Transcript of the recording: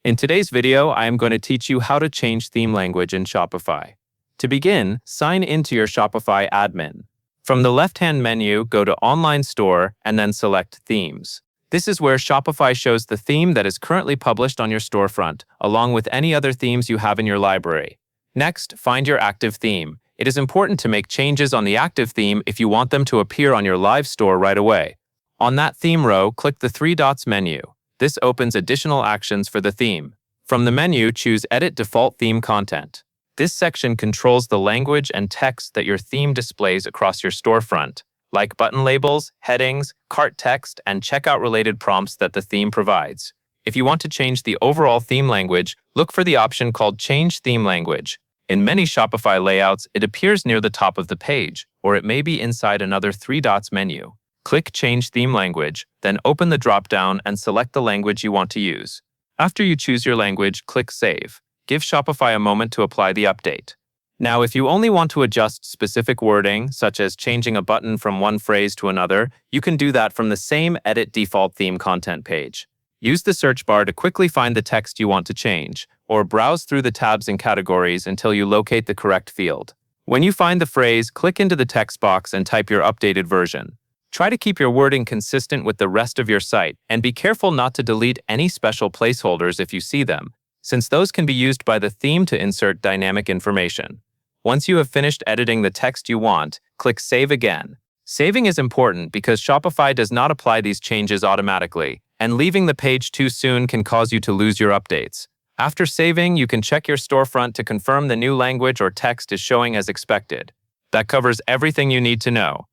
In today's video, I am going to teach you how to change theme language in Shopify. To begin, sign into your Shopify admin. From the left-hand menu, go to Online Store and then select Themes. This is where Shopify shows the theme that is currently published on your storefront, along with any other themes you have in your library. Next, find your active theme. It is important to make changes on the active theme if you want them to appear on your live store right away. On that theme row, click the three dots menu. This opens additional actions for the theme. From the menu, choose Edit Default Theme Content. This section controls the language and text that your theme displays across your storefront, like button labels, headings, cart text, and checkout-related prompts that the theme provides. If you want to change the overall theme language, look for the option called Change Theme Language. In many Shopify layouts, it appears near the top of the page, or it may be inside another three dots menu. Click Change Theme Language, then open the drop-down and select the language you want to use. After you choose your language, click Save. Give Shopify a moment to apply the update. Now, if you only want to adjust specific wording, such as changing a button from one phrase to another, you can do that from the same Edit Default Theme Content page. Use the search bar to quickly find the text you want to change, or browse through the tabs and categories until you locate the correct field. When you find the phrase, click into the text box and type your updated version. Try to keep your wording consistent with the rest of your site, and be careful not to delete any special placeholders if you see them, since those can be used by the theme to insert dynamic information. Once you have finished editing the text you want, click Save again. Saving is important because Shopify does not apply these changes automatically, and leaving the page too soon can cause you to lose your updates. After saving, you can check your storefront to confirm the new language or text is showing as expected. That covers everything you need to know.